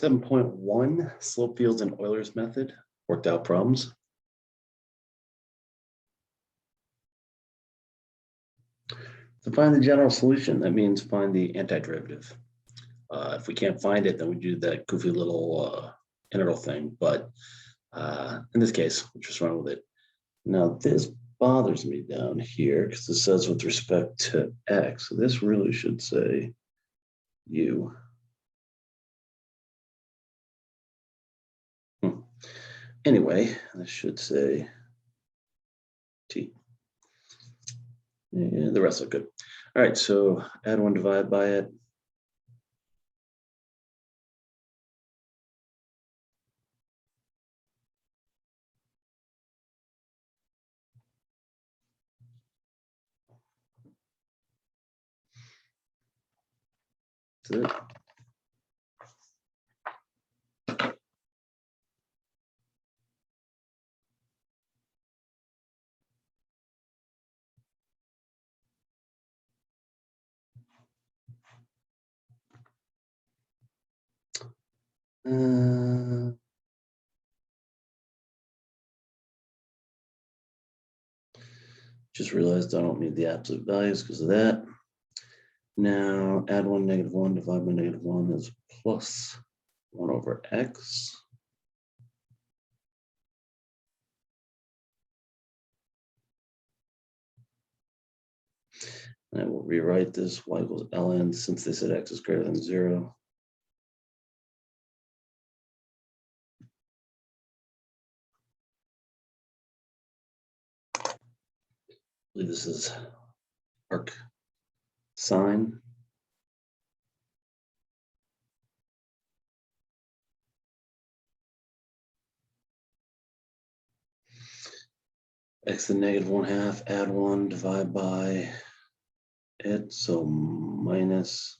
7.1 slope fields in Euler's method, worked out problems. To find the general solution, that means find the antiderivative. If we can't find it, then we do that goofy little integral thing. But in this case, we'll just run with it. Now, this bothers me down here because it says with respect to x. So this really should say u. Anyway, this should say t. And the rest look good. All right, so add 1, divide by it. That's it. Just realized I don't need the absolute values because of that. Now add 1, negative 1, divide by negative 1 is plus 1 over x. And I will rewrite this y equals ln since they said x is greater than 0. I believe this is arc sine. X to the negative 1/2, add 1, divide by it, so minus,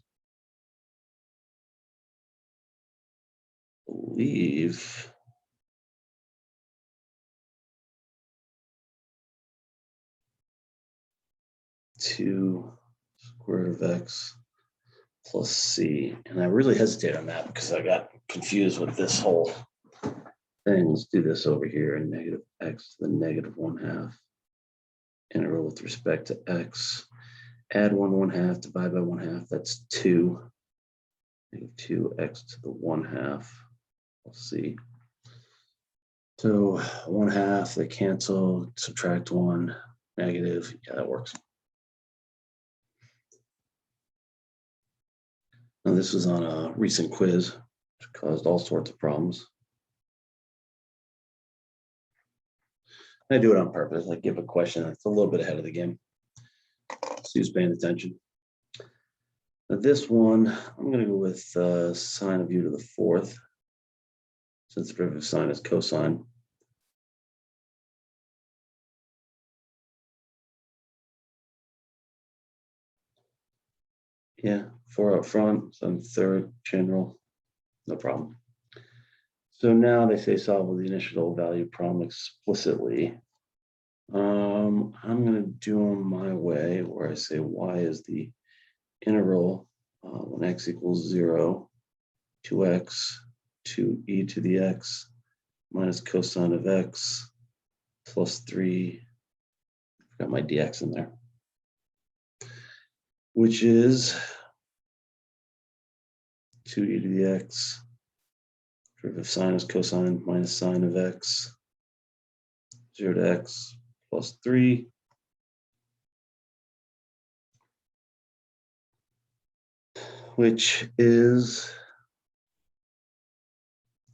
I believe, two square root of x plus c. And I really hesitate on that because I got confused with this whole thing. Let's do this over here, and negative x to the negative 1/2 integral with respect to x. Add 1 1/2, divide by 1/2, that's 2. Negative 2x to the 1/2 plus c. So 1/2, they cancel, subtract 1, negative, yeah, that works. Now this was on a recent quiz, which caused all sorts of problems. I do it on purpose. I give a question that's a little bit ahead of the game. So who's paying attention? Now this one, I'm going to go with sine of u to the 4th, since the derivative of sine is cosine. Yeah, 4 up front, some third, general, no problem. So now they say solve with the initial value problem explicitly. I'm going to do them my way, where I say y is the integral when x equals 0, 2x, 2e to the x minus cosine of x plus 3. I've got my dx in there, which is 2e to the x, derivative of sine is cosine minus sine of x, 0 to x plus 3. Which is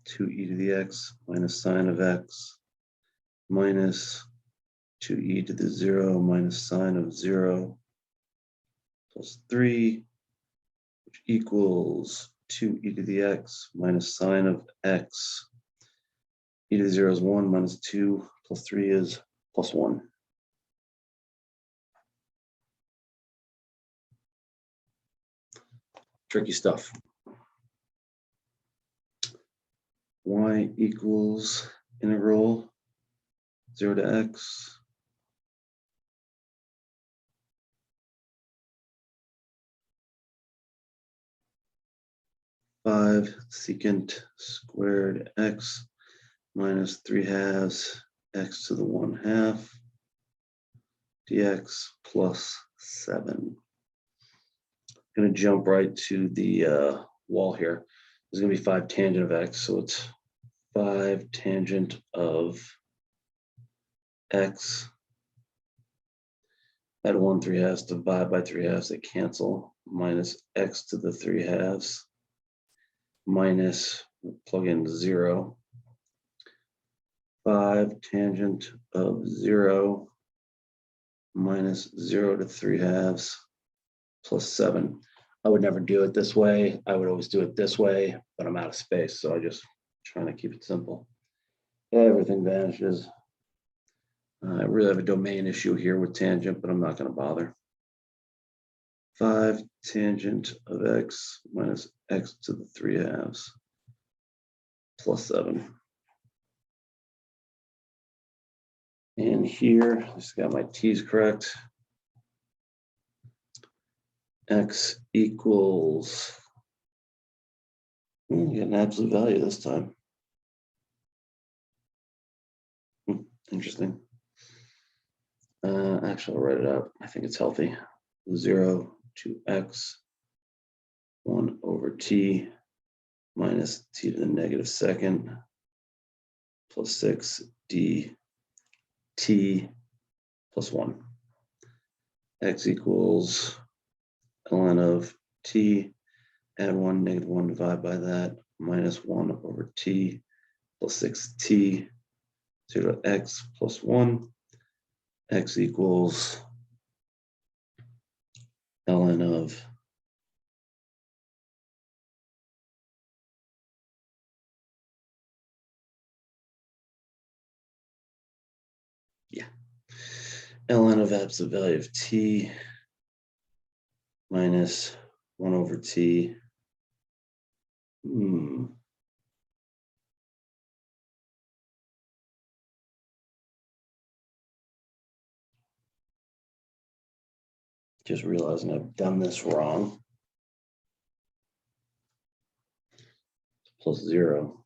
2e to the x minus sine of x minus 2e to the 0 minus sine of 0 plus 3, which equals 2e to the x minus sine of x. E to the 0 is 1 minus 2 plus 3 is plus 1. Tricky stuff. Y equals integral 0 to x 5 secant squared x minus 3/2 x to the 1/2 dx plus 7. I'm going to jump right to the wall here. There's going to be 5 tangent of x, so it's 5 tangent of x. Add 1 3/2 divide by 3/2, they cancel, minus x to the 3/2 minus, plug in 0. 5 tangent of 0 minus 0 to 3/2 plus 7. I would never do it this way. I would always do it this way, but I'm out of space, so I just trying to keep it simple. Everything vanishes. I really have a domain issue here with tangent, but I'm not going to bother. 5 tangent of x minus x to the 3/2 plus 7. And here, I just got my t's correct. X equals, you get an absolute value this time. Interesting. Actually, I'll write it out. I think it's healthy. 0 to x 1 over t minus t to the negative second plus 6 d t plus 1. X equals ln of t, add 1, negative 1, divide by that, minus 1 over t plus 6t, 0 to x plus 1. X equals ln of ln of absolute value of t minus 1 over t. Just realizing I've done this wrong. Plus 0.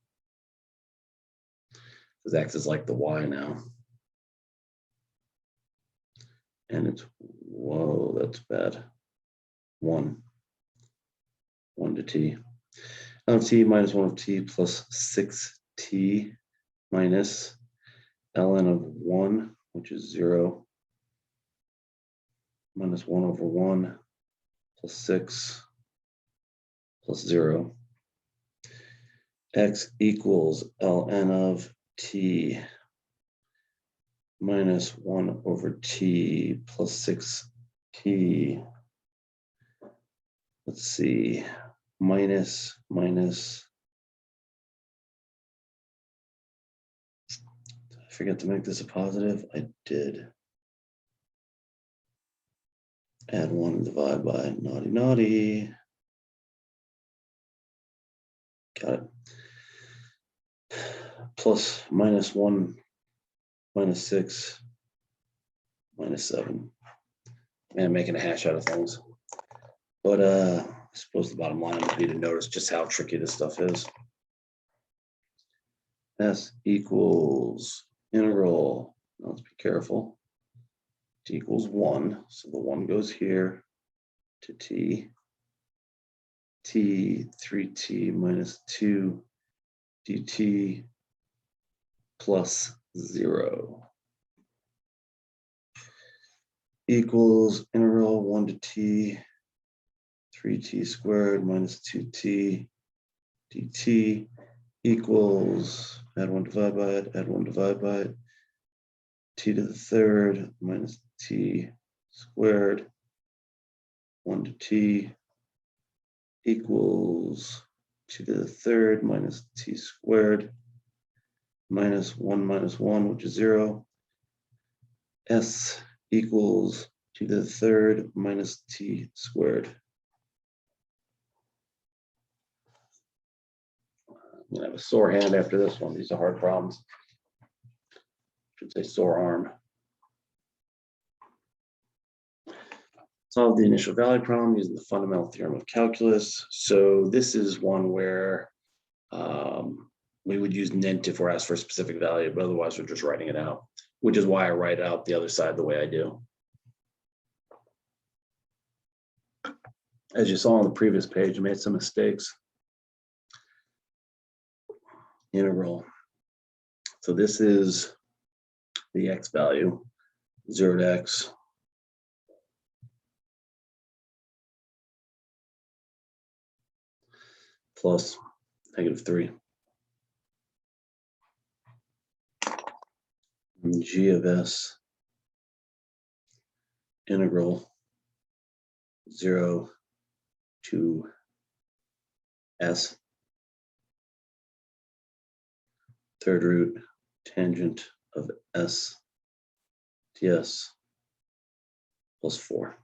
Because x is like the y now. And it's, whoa, that's bad. 1 to t. Now t minus 1 of t plus 6t minus ln of 1, which is 0, minus 1 over 1 plus 6 plus 0. X equals ln of t minus 1 over t plus 6t. Let's see, minus. Did I forget to make this a positive? I did. Add 1 and divide by, naughty. Got it. Plus minus 1, minus 6, minus 7. Man, I'm making a hash out of things. But I suppose the bottom line would be to notice just how tricky this stuff is. S equals integral, now let's be careful, t equals 1, so the 1 goes here to t, 3t minus 2 dt plus 0 equals integral 1 to t, 3t squared minus 2t dt equals, add 1 divide by it, add 1 divide by it, t to the third minus t squared 1 to t equals 2 to the third minus t squared minus 1, which is 0. S equals 2 to the third minus t squared. I'm gonna have a sore hand after this one. These are hard problems. Should say sore arm. Solve the initial value problem using the fundamental theorem of calculus. So this is one where we would use nint if we're asked for a specific value, but otherwise we're just writing it out, which is why I write out the other side the way I do. As you saw on the previous page, I made some mistakes. Integral. So this is the x value, 0 to x plus -3. And g of s integral 0 to s, third root tangent of s ds plus 4.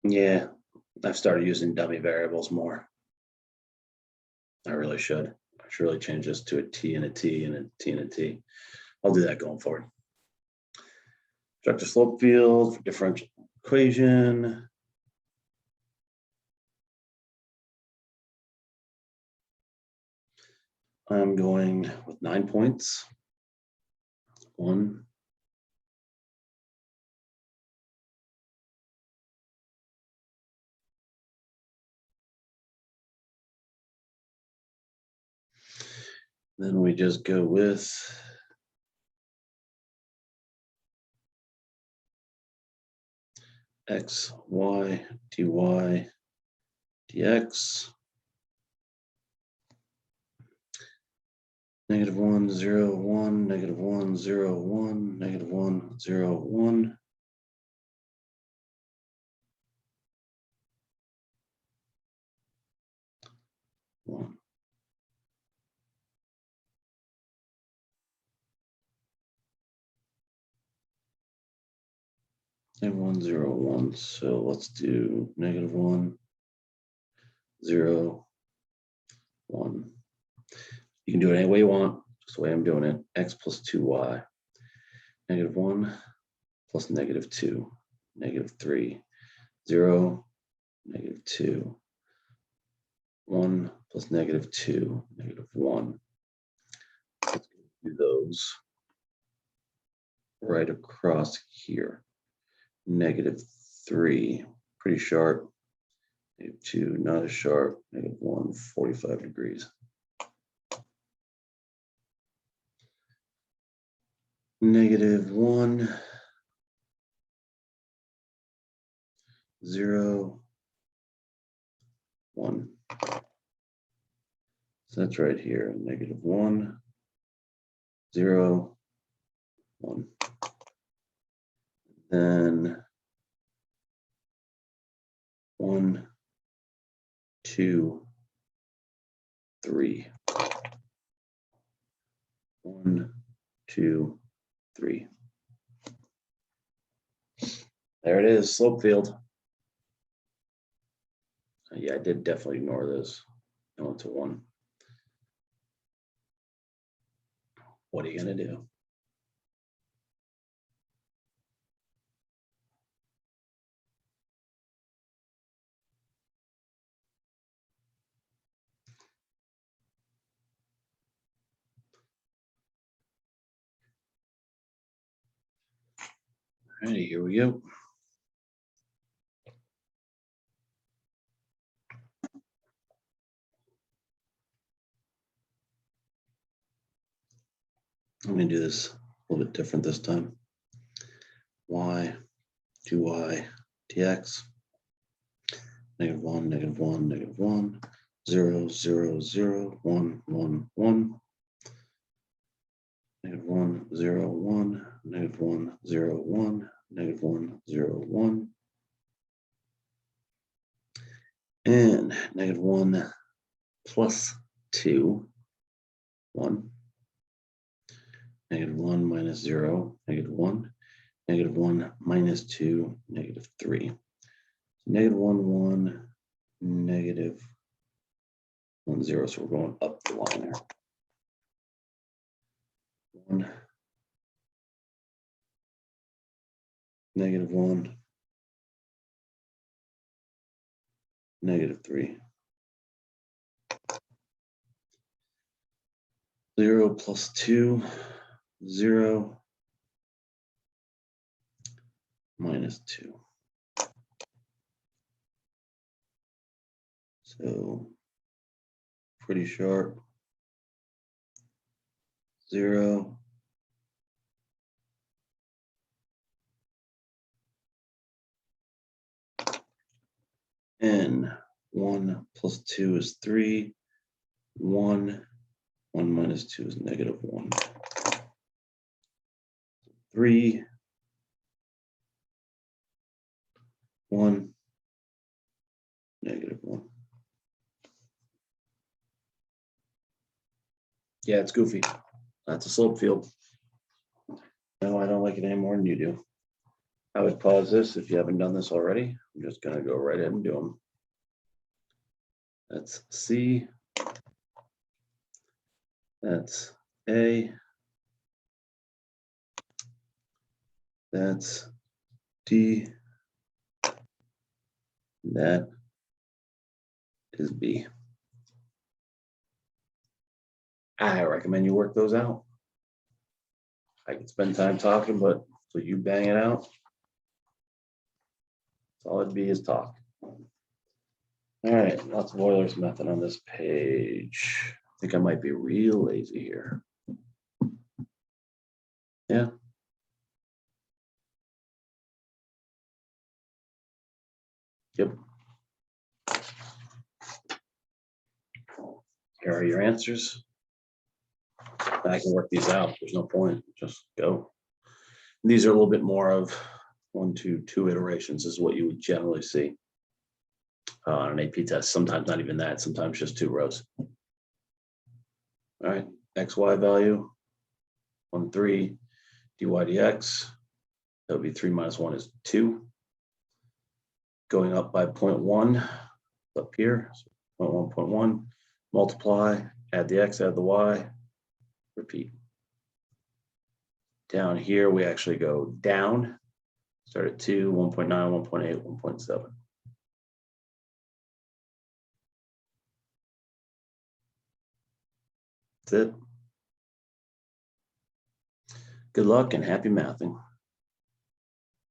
Yeah, I've started using dummy variables more. I really should. I should really change this to a t and a t and a t and a t. I'll do that going forward. Vector slope field for differential equation. I'm going with 9 points. 1, 2. Then we just go with x, y, dy, dx. -1, 0, 1, -1, 0, 1, -1, 0, 1. -1, 0, 1. So let's do -1, 0, 1. You can do it any way you want, just the way I'm doing it. X plus 2y. -1 plus -2. -3. 0, -2. 1 plus -2. -1. Let's do those right across here. -3, pretty sharp. -2, not as sharp. -1, 45 degrees. -1, 0, 1. So that's right here. -1, 0, 1. Then 1, 2, 3. 1, 2, 3. There it is, slope field. Yeah, I did definitely ignore this. I went to 1. What are you going to do? Alrighty, here we go. I'm going to do this a little bit different this time. Y, 2y, dx. -1, -1, -1. 0, 0, 0, 1, 1, 1. -1, 0, 1, -1, 0, 1, -1, 0, 1. And -1 plus 2, 1. -1 minus 0, -1. -1 minus 2, -3. -1, 1, -1, 0. So we're going up the line there. 1, -1, -3. 0 plus 2, 0, -2. So pretty sharp. 0, and 1 plus 2 is 3, 1, 1 minus 2 is -1. 3, 1, -1. Yeah, it's goofy. That's a slope field. No, I don't like it any more than you do. I would pause this if you haven't done this already. I'm just going to go right ahead and do them. That's C. That's A. That's D. That is B. I recommend you work those out. I could spend time talking, but so you bang it out. That's all it'd be is talk. All right, lots of Euler's method on this page. I think I might be real lazy here. Yeah. Yep. Here are your answers. I can work these out. There's no point. Just go. These are a little bit more of 1, 2, 2 iterations is what you would generally see on an AP test. Sometimes not even that. Sometimes just 2 rows. All right. XY value 1, 3 dy dx. That would be 3 minus 1 is 2. Going up by 0.1 up here. So 0.1, 0.1. Multiply. Add the x. Add the y. Repeat. Down here, we actually go down. Start at 2, 1.9, 1.8, 1.7. That's it. Good luck and happy mathing.